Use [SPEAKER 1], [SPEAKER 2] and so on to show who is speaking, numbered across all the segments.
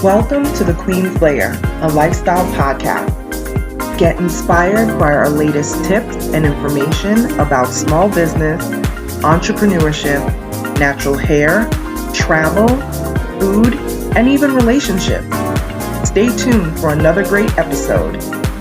[SPEAKER 1] Welcome to The Queen's Lair, a lifestyle podcast. Get inspired by our latest tips and information about small business, entrepreneurship, natural hair, travel, food, and even relationships. Stay tuned for another great episode.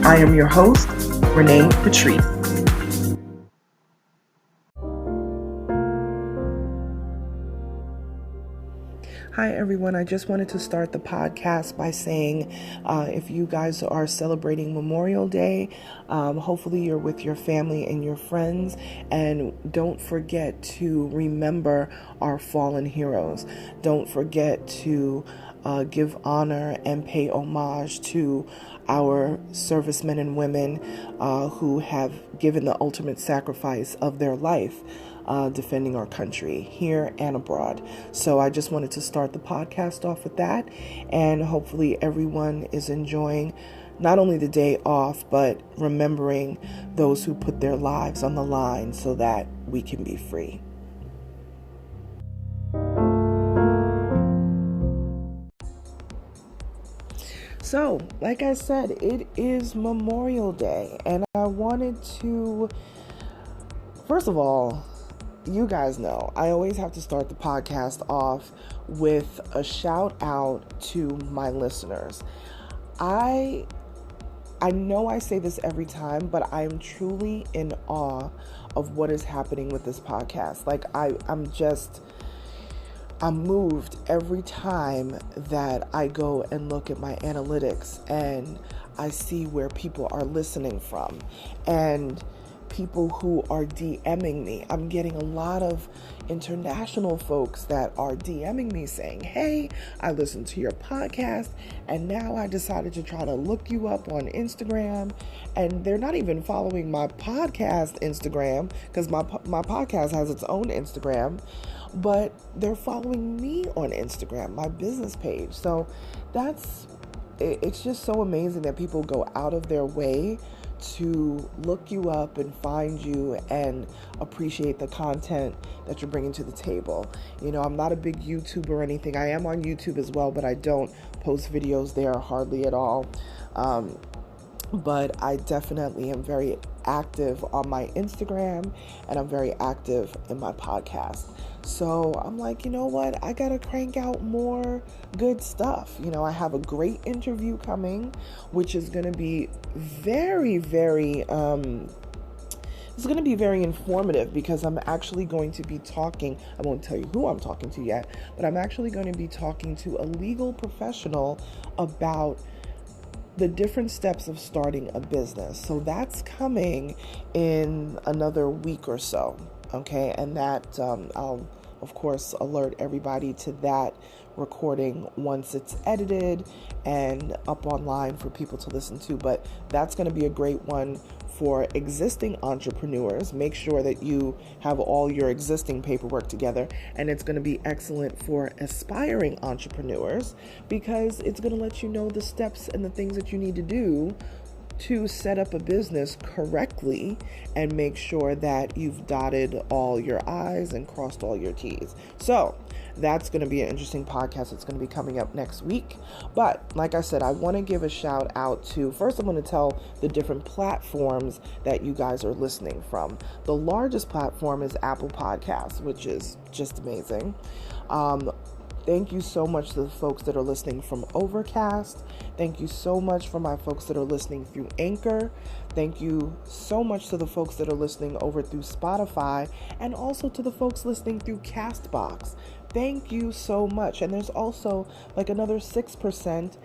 [SPEAKER 1] I am your host, Renee Patrice. Hi, everyone. I just wanted to start the podcast by saying if you guys are celebrating Memorial Day, hopefully you're with your family and your friends. And don't forget to remember our fallen heroes. Don't forget to give honor and pay homage to our servicemen and women who have given the ultimate sacrifice of their life. Defending our country here and abroad. So I just wanted to start the podcast off with that, and hopefully everyone is enjoying not only the day off, but remembering those who put their lives on the line so that we can be free. So, like I said, it is Memorial Day, and I wanted to, first of all, you guys know, I always have to start the podcast off with a shout out to my listeners. I know I say this every time, but I am truly in awe of what is happening with this podcast. Like I'm moved every time that I go and look at my analytics and I see where people are listening from and people who are DMing me. I'm getting a lot of international folks that are DMing me saying, hey, I listened to your podcast and now I decided to try to look you up on Instagram. And they're not even following my podcast Instagram because my podcast has its own Instagram, but they're following me on Instagram, my business page. So it's just so amazing that people go out of their way to look you up and find you and appreciate the content that you're bringing to the table. You know, I'm not a big YouTuber or anything. I am on YouTube as well, but I don't post videos there hardly at all. But I definitely am very active on my Instagram and I'm very active in my podcast. So I'm like, you know what? I got to crank out more good stuff. You know, I have a great interview coming, which is going to be very, very, it's going to be very informative because I'm actually going to be talking, I won't tell you who I'm talking to yet, but I'm actually going to be talking to a legal professional about the different steps of starting a business. So that's coming in another week or so. Okay. And that, I'll of course alert everybody to that recording once it's edited and up online for people to listen to. But that's going to be a great one for existing entrepreneurs. Make sure that you have all your existing paperwork together, and it's going to be excellent for aspiring entrepreneurs because it's going to let you know the steps and the things that you need to do to set up a business correctly and make sure that you've dotted all your I's and crossed all your T's. So that's going to be an interesting podcast. It's going to be coming up next week. But like I said, I want to give a shout out to, first I'm going to tell the different platforms that you guys are listening from. The largest platform is Apple Podcasts, which is just amazing. Thank you so much to the folks that are listening from Overcast. Thank you so much for my folks that are listening through Anchor. Thank you so much to the folks that are listening over through Spotify, and also to the folks listening through Castbox. Thank you so much. And there's also like another 6%.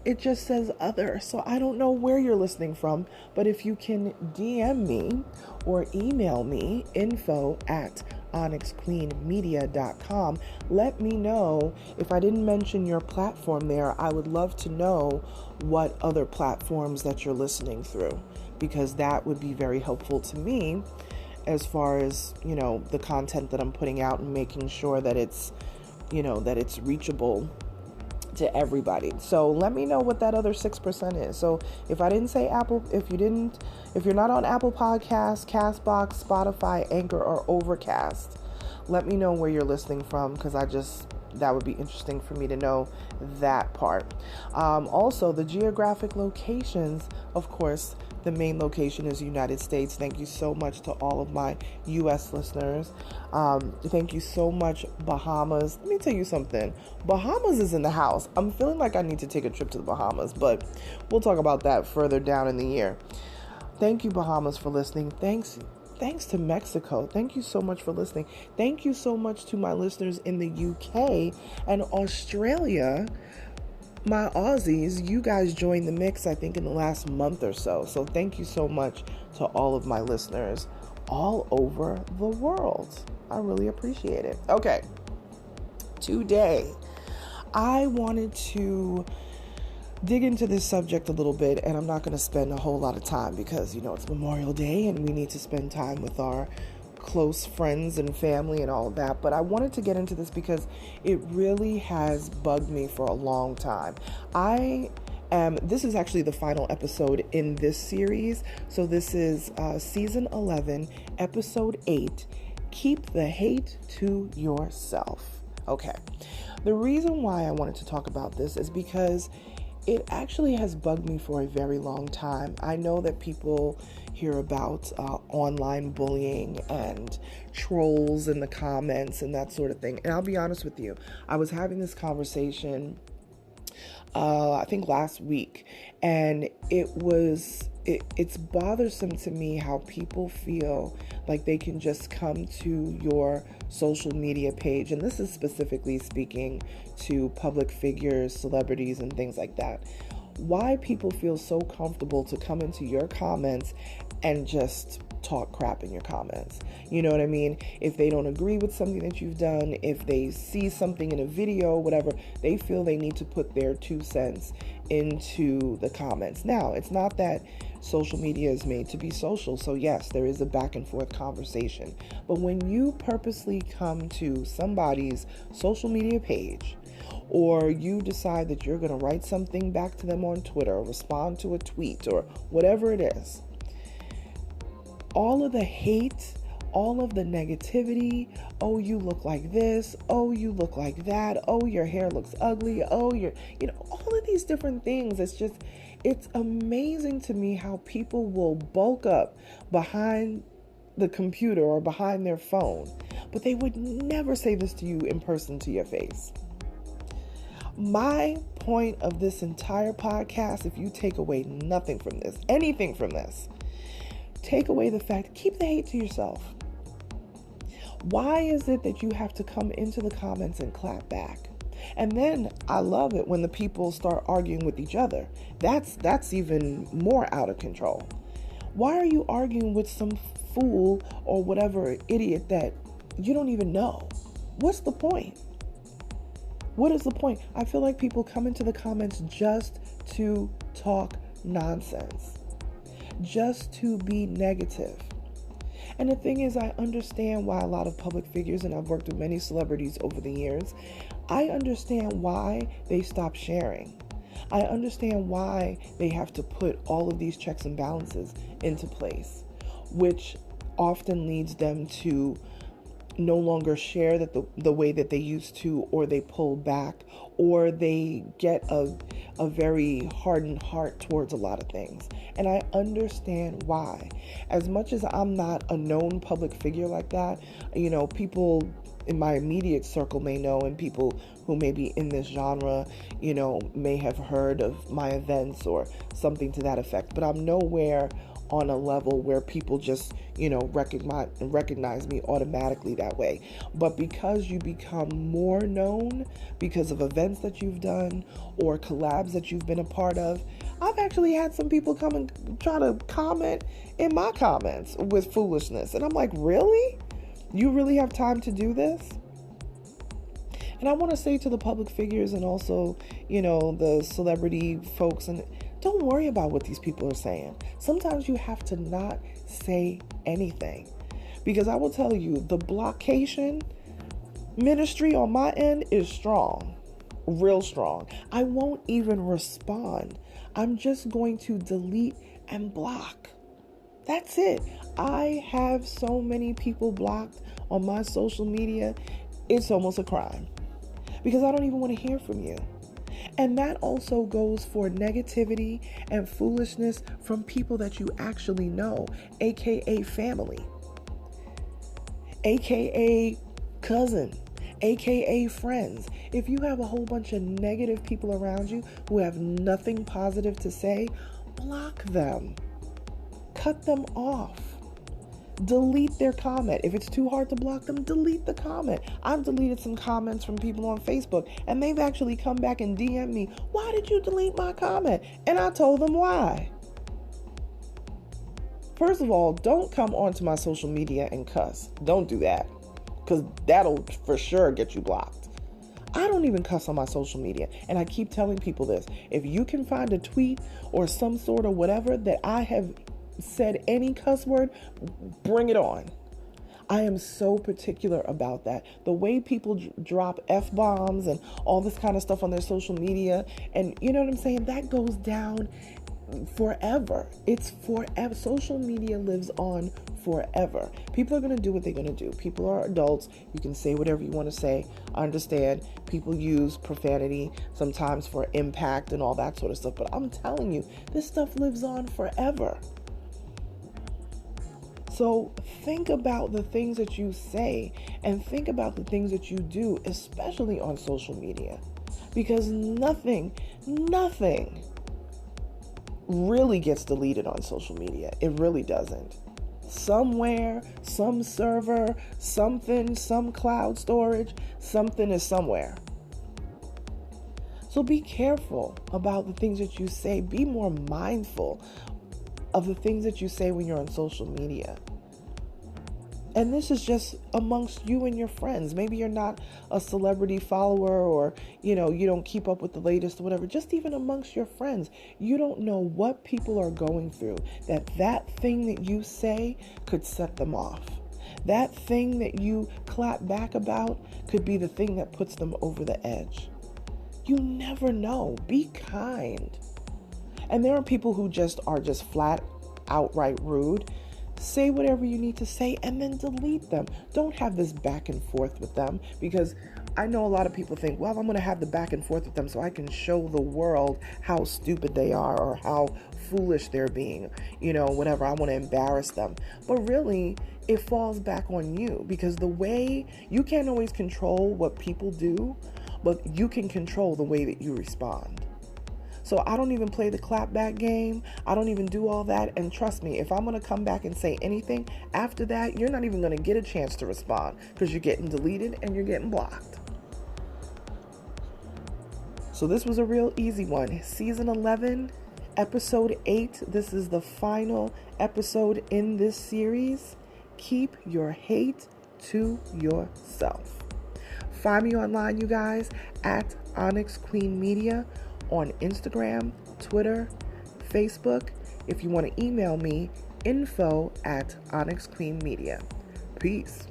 [SPEAKER 1] It just says other. So I don't know where you're listening from, but if you can DM me or email me, info@onyxqueenmedia.com. Let me know. If I didn't mention your platform there, I would love to know what other platforms that you're listening through, because that would be very helpful to me as far as, you know, the content that I'm putting out and making sure that it's, you know, that it's reachable to everybody. So let me know what that other 6% is. So if I didn't say Apple, if you're not on Apple Podcasts, Castbox, Spotify, Anchor, or Overcast, let me know where you're listening from, because that would be interesting for me to know that part. Also, the geographic locations, of course, the main location is United States. Thank you so much to all of my U.S. listeners. Thank you so much, Bahamas. Let me tell you something. Bahamas is in the house. I'm feeling like I need to take a trip to the Bahamas, but we'll talk about that further down in the year. Thank you, Bahamas, for listening. Thanks to Mexico. Thank you so much for listening. Thank you so much to my listeners in the UK and Australia. My Aussies, you guys joined the mix, I think, in the last month or so. So thank you so much to all of my listeners all over the world. I really appreciate it. Okay. Today, I wanted to dig into this subject a little bit, and I'm not going to spend a whole lot of time because, it's Memorial Day and we need to spend time with our close friends and family and all of that. But I wanted to get into this because it really has bugged me for a long time. This is actually the final episode in this series. So this is season 11, episode 8, Keep the Hate to Yourself. Okay. The reason why I wanted to talk about this is because it actually has bugged me for a very long time. I know that people hear about online bullying and trolls in the comments and that sort of thing. And I'll be honest with you, I was having this conversation, I think last week, and it's bothersome to me how people feel like they can just come to your social media page, and this is specifically speaking to public figures, celebrities, and things like that. Why people feel so comfortable to come into your comments and just talk crap in your comments. You know what I mean? If they don't agree with something that you've done, if they see something in a video, whatever, they feel they need to put their 2 cents into the comments. Now, it's not that social media is made to be social, so yes, there is a back and forth conversation. But when you purposely come to somebody's social media page, or you decide that you're going to write something back to them on Twitter, or respond to a tweet, or whatever it is, all of the hate, all of the negativity, oh, you look like this, oh, you look like that, oh, your hair looks ugly, oh, all of these different things. It's amazing to me how people will bulk up behind the computer or behind their phone, but they would never say this to you in person to your face. My point of this entire podcast, if you take away nothing from this, anything from this, take away the fact, keep the hate to yourself. Why is it that you have to come into the comments and clap back? And then I love it when the people start arguing with each other. That's even more out of control. Why are you arguing with some fool or whatever idiot that you don't even know? What's the point? What is the point? I feel like people come into the comments just to talk nonsense, just to be negative. And the thing is, I understand why a lot of public figures, and I've worked with many celebrities over the years, I understand why they stop sharing. I understand why they have to put all of these checks and balances into place, which often leads them to no longer share that the way that they used to, or they pull back, or they get a very hardened heart towards a lot of things. And I understand why. As much as I'm not a known public figure like that, people in my immediate circle may know, and people who may be in this genre, may have heard of my events or something to that effect. But I'm nowhere on a level where people just, recognize me automatically that way. But because you become more known because of events that you've done or collabs that you've been a part of, I've actually had some people come and try to comment in my comments with foolishness. And I'm like, really? You really have time to do this? And I want to say to the public figures and also, the celebrity folks, and don't worry about what these people are saying. Sometimes you have to not say anything. Because I will tell you, the blockation ministry on my end is strong. Real strong. I won't even respond. I'm just going to delete and block. That's it. I have so many people blocked on my social media. It's almost a crime. because I don't even want to hear from you. And that also goes for negativity and foolishness from people that you actually know, aka family, aka cousin, aka friends. If you have a whole bunch of negative people around you who have nothing positive to say, block them. Cut them off. Delete their comment. If it's too hard to block them, delete the comment. I've deleted some comments from people on Facebook, and they've actually come back and DM me, why did you delete my comment? And I told them why. First of all, don't come onto my social media and cuss. Don't do that, because that'll for sure get you blocked. I don't even cuss on my social media, and I keep telling people this. If you can find a tweet or some sort of whatever that I have said any cuss word, bring it on. I am so particular about that. The way people drop F-bombs and all this kind of stuff on their social media, and you know what I'm saying? That goes down forever. It's forever. Social media lives on forever. People are going to do what they're going to do. People are adults. You can say whatever you want to say. I understand people use profanity sometimes for impact and all that sort of stuff, but I'm telling you, this stuff lives on forever. So think about the things that you say and think about the things that you do, especially on social media, because nothing really gets deleted on social media. It really doesn't. Somewhere, some server, something, some cloud storage, something is somewhere. So be careful about the things that you say. Be more mindful of the things that you say when you're on social media. And this is just amongst you and your friends. Maybe you're not a celebrity follower, or, you don't keep up with the latest or whatever. Just even amongst your friends, you don't know what people are going through. That thing that you say could set them off. That thing that you clap back about could be the thing that puts them over the edge. You never know. Be kind. And there are people who are just flat outright rude. Say whatever you need to say and then delete them. Don't have this back and forth with them, because I know a lot of people think, well, I'm going to have the back and forth with them so I can show the world how stupid they are or how foolish they're being, whatever. I want to embarrass them. But really, it falls back on you, because the way you can't always control what people do, but you can control the way that you respond. So I don't even play the clapback game. I don't even do all that. And trust me, if I'm going to come back and say anything after that, you're not even going to get a chance to respond, because you're getting deleted and you're getting blocked. So this was a real easy one. Season 11, episode 8. This is the final episode in this series. Keep your hate to yourself. Find me online, you guys, at Onyx Queen Media on Instagram, Twitter, Facebook. If you want to email me, info@onyxqueenmedia. Peace.